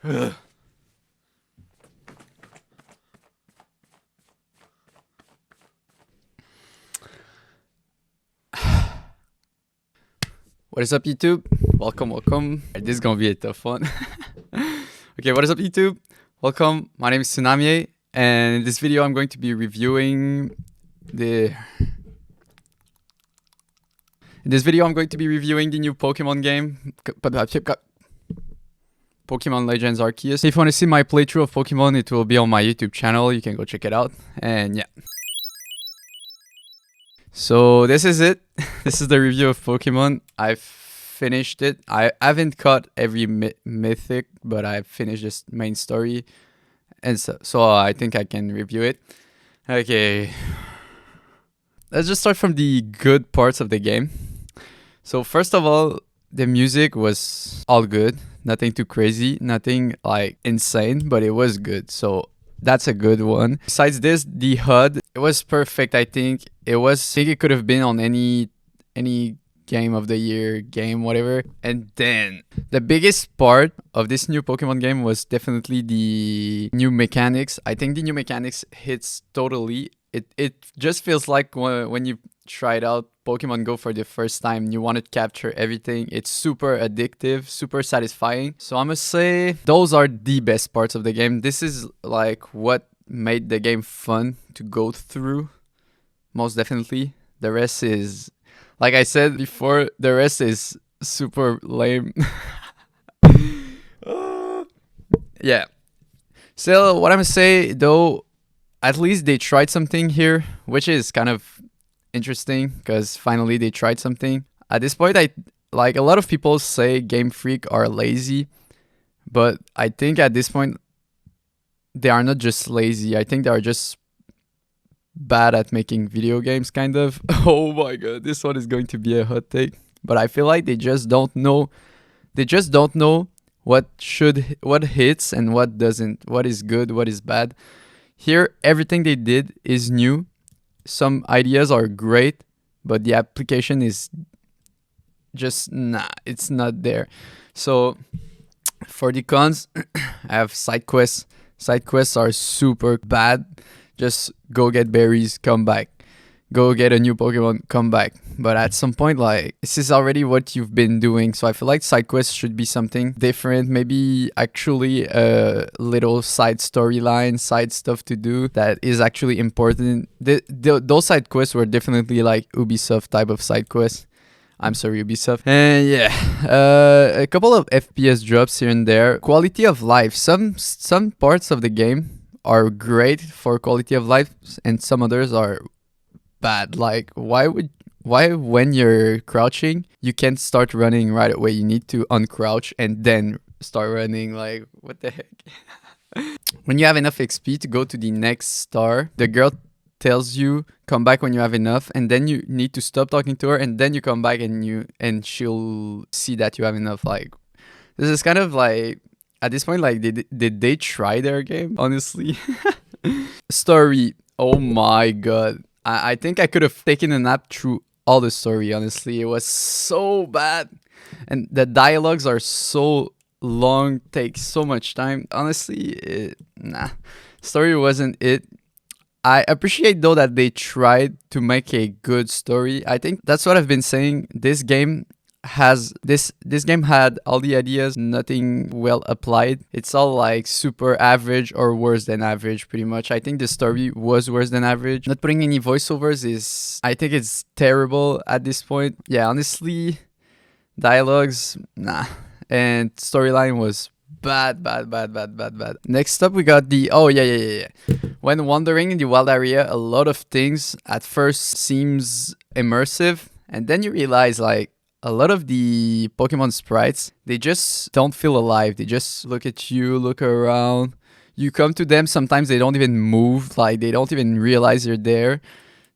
What is up, YouTube? Welcome. This is gonna be a tough one. Okay, what is up, YouTube? Welcome. My name is TSUNA, and in this video, I'm going to be reviewing the. In this video, I'm going to be reviewing the new Pokemon game, Pokemon Legends Arceus. If you want to see my playthrough of Pokemon, it will be on my YouTube channel. You can go check it out. And yeah. So this is it. This is the review of Pokemon. I've finished it. I haven't caught every mythic, but I've finished this main story. And so I think I can review it. Okay. Let's just start from the good parts of the game. So first of all, the music was all good. Nothing too crazy. Nothing like insane, but it was good. So that's a good one. Besides this, the HUD, it was perfect. I think it could have been on any game of the year, game, whatever. And then the biggest part of this new Pokemon game was definitely the new mechanics. I think the new mechanics hits totally. It just feels like when you tried out Pokemon Go for the first time, you want to capture everything. It's super addictive, super satisfying. So I must say those are the best parts of the game. This is like what made the game fun to go through, most definitely. The rest is, like I said before, the rest is super lame. Yeah. So what I'm gonna say though, at least they tried something here, which is kind of interesting because finally they tried something. At this point, a lot of people say GameFreak are lazy, but I think at this point they are not just lazy. I think they are just bad at making video games, kind of. Oh my god, this one is going to be a hot take, but I feel like they just don't know. They just don't know what hits and what doesn't, what is good, what is bad. Here, everything they did is new. Some ideas are great, but the application is just, it's not there. So for the cons, I have side quests. Side quests are super bad. Just go get berries, come back. Go get a new Pokemon, come back. But at some point, like, this is already what you've been doing. So I feel like side quests should be something different. Maybe actually a little side storyline, side stuff to do that is actually important. Those side quests were definitely like Ubisoft type of side quests. I'm sorry, Ubisoft. And yeah, a couple of FPS drops here and there. Quality of life. Some parts of the game are great for quality of life, and some others are bad. Like, why when you're crouching you can't start running right away? You need to uncrouch and then start running. Like, what the heck? When you have enough XP to go to the next star, the girl tells you come back when you have enough, and then you need to stop talking to her, and then you come back and she'll see that you have enough. Like, this is kind of like, at this point, like, did they try their game, honestly? Story, oh my god, I think I could have taken a nap through all the story, honestly. It was so bad. And the dialogues are so long, take so much time. Honestly, story wasn't it. I appreciate though that they tried to make a good story. I think that's what I've been saying. This game had all the ideas, nothing well applied. It's all like super average or worse than average, pretty much. I think the story was worse than average. Not putting any voiceovers I think it's terrible at this point. Yeah, honestly, dialogues, and storyline was bad. Next up, we got the, oh yeah. When wandering in the wild area, a lot of things at first seems immersive, and then you realize, like, a lot of the Pokemon sprites, they just don't feel alive. They just look at you, look around. You come to them, sometimes they don't even move. Like, they don't even realize you're there.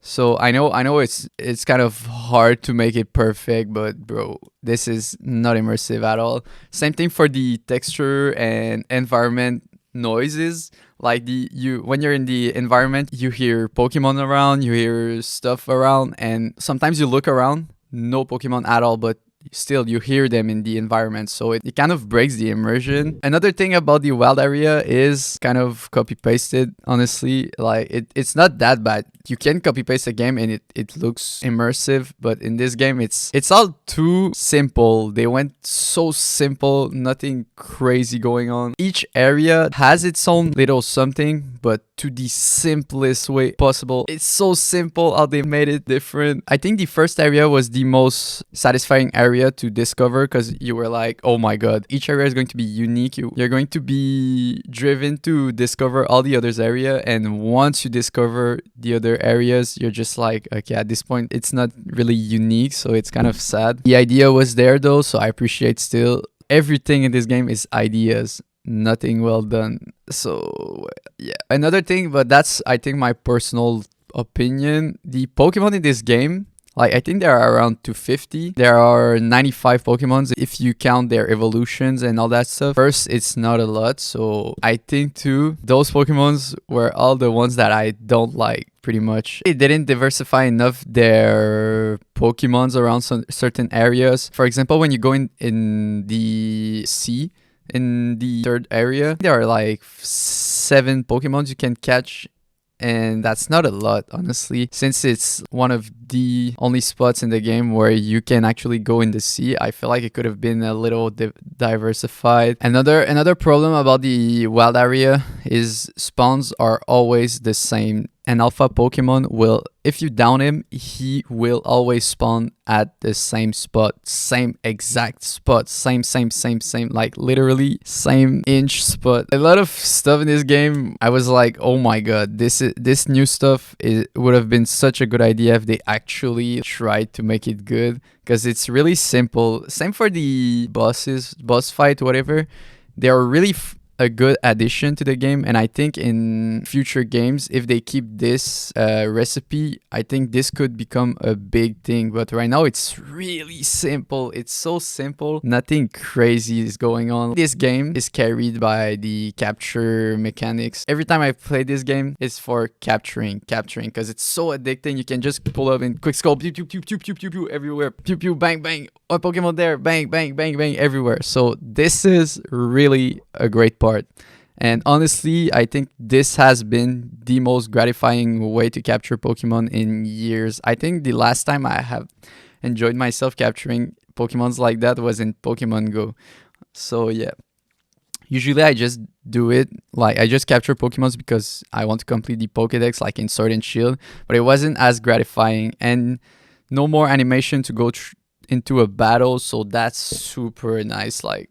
So I know it's kind of hard to make it perfect, but bro, this is not immersive at all. Same thing for the texture and environment noises. Like, when you're in the environment, you hear Pokemon around, you hear stuff around, and sometimes you look around, no Pokemon at all, but still you hear them in the environment, so it kind of breaks the immersion. Another thing about the wild area is kind of copy pasted, honestly. Like it's not that bad. You can copy paste a game and it looks immersive, but in this game it's all too simple. They went so simple, nothing crazy going on. Each area has its own little something, but to the simplest way possible. It's so simple how they made it different. I think the first area was the most satisfying area to discover, because you were like, oh my god, each area is going to be unique. You're going to be driven to discover all the others area, and once you discover the other areas, you're just like, okay, at this point it's not really unique, so it's kind of sad. The idea was there though, so I appreciate still. Everything in this game is ideas, nothing well done. So yeah, another thing, but that's I think my personal opinion, the Pokemon in this game, like I think there are around 250. There are 95 Pokemons if you count their evolutions and all that stuff. First, it's not a lot, so I think too those Pokemons were all the ones that I don't like pretty much. They didn't diversify enough their Pokemons around some certain areas. For example, when you go in the sea, in the third area, there are like 7 Pokemons you can catch, and that's not a lot, honestly, since it's one of the only spots in the game where you can actually go in the sea. I feel like it could have been a little diversified. Another problem about the wild area is spawns are always the same. An alpha Pokemon will, if you down him, he will always spawn at the same spot, same exact spot, same, like literally same inch spot. A lot of stuff in this game, I was like, oh my god, this new stuff, it would have been such a good idea if they actually tried to make it good, because it's really simple. Same for the bosses, boss fight, whatever. They are really a good addition to the game, and I think in future games, if they keep this recipe, I think this could become a big thing. But right now it's really simple. It's so simple, nothing crazy is going on. This game is carried by the capture mechanics. Every time I play this game, it's for capturing, because it's so addicting. You can just pull up and quick scope, pew pew pew pew pew pew pew everywhere, pew pew bang bang, a Pokemon there, bang bang bang bang everywhere. So this is really a great part. And honestly, I think this has been the most gratifying way to capture Pokemon in years. I think the last time I have enjoyed myself capturing Pokemons like that was in Pokemon Go. So yeah, usually I just do it, like I just capture Pokemons because I want to complete the Pokédex, like in Sword and Shield, but it wasn't as gratifying, and no more animation to go into a battle, so that's super nice. Like,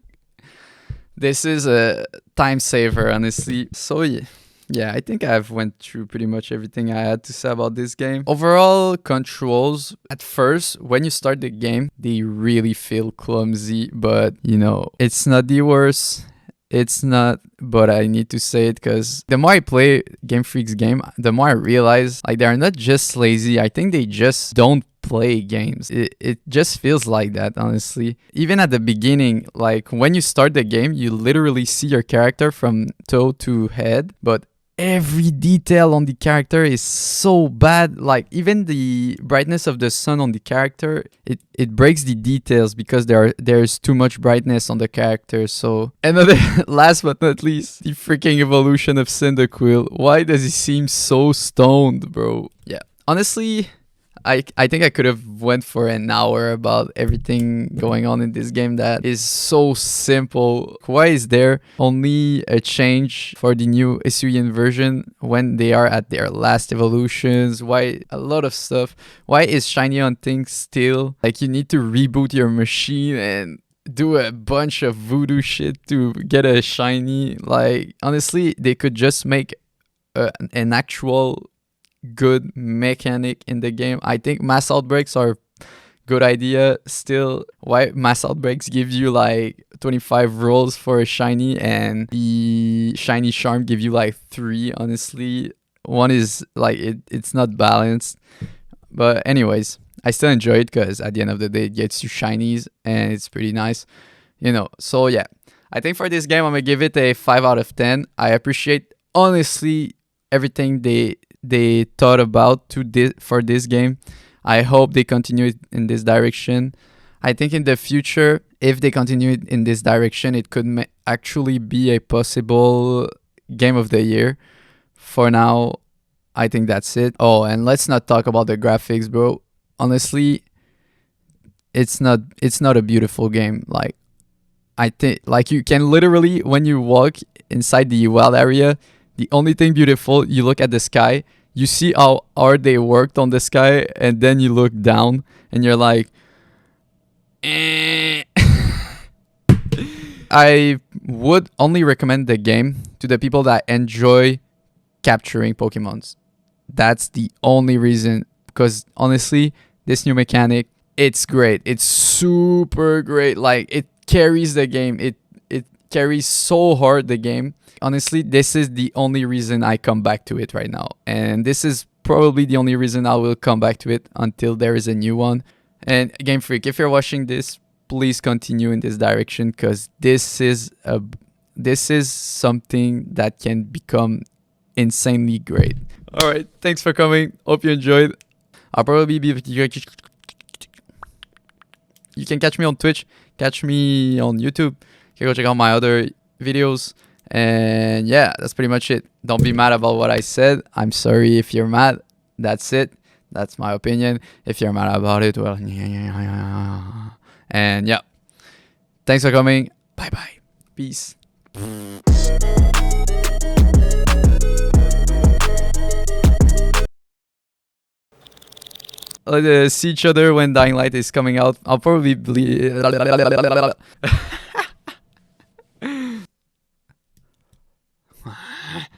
this is a time saver, honestly. So yeah, I think I've went through pretty much everything I had to say about this game. Overall controls, at first, when you start the game, they really feel clumsy, but you know, it's not the worst. It's not, but I need to say it because the more I play Game Freak's game, the more I realize like they're not just lazy. I think they just don't play games. It just feels like that, honestly. Even at the beginning, like when you start the game, you literally see your character from toe to head, but every detail on the character is so bad. Like even the brightness of the sun on the character, it breaks the details because there's too much brightness on the character. So another last but not least, the freaking evolution of Cyndaquil. Why does he seem so stoned, bro? Yeah, honestly, I think I could have went for an hour about everything going on in this game that is so simple. Why is there only a change for the new Hisui version when they are at their last evolutions? Why a lot of stuff? Why is shiny on things still? Like you need to reboot your machine and do a bunch of voodoo shit to get a shiny. Like honestly, they could just make an actual good mechanic in the game. I think mass outbreaks are good idea still. Why mass outbreaks give you like 25 rolls for a shiny and the shiny charm give you like 3? Honestly, one is like it's not balanced. But anyways, I still enjoy it because at the end of the day it gets you shinies and it's pretty nice, you know. So yeah, I think for this game I'm gonna give it a 5 out of 10. I appreciate honestly everything they thought about for this game. I hope they continue in this direction. I think in the future, if they continue in this direction, it could actually be a possible game of the year. For now, I think that's it. Oh, and let's not talk about the graphics, bro. Honestly, it's not a beautiful game. Like, I think, like, you can literally, when you walk inside the wild area, the only thing beautiful, you look at the sky, you see how hard they worked on the sky, and then you look down and you're like, eh. I would only recommend the game to the people that enjoy capturing Pokemons. That's the only reason. Because honestly, this new mechanic, it's great. It's super great. Like, it carries the game. It carries so hard the game. Honestly, this is the only reason I come back to it right now. And this is probably the only reason I will come back to it until there is a new one. And Game Freak, if you're watching this, please continue in this direction, because this is something that can become insanely great. All right, thanks for coming. Hope you enjoyed. I'll probably be. You can catch me on Twitch, catch me on YouTube. You can go check out my other videos. And yeah, that's pretty much it. Don't be mad about what I said. I'm sorry if you're mad. That's it. That's my opinion. If you're mad about it, well, and yeah. Thanks for coming. Bye bye. Peace. See each other when Dying Light is coming out. I'll probably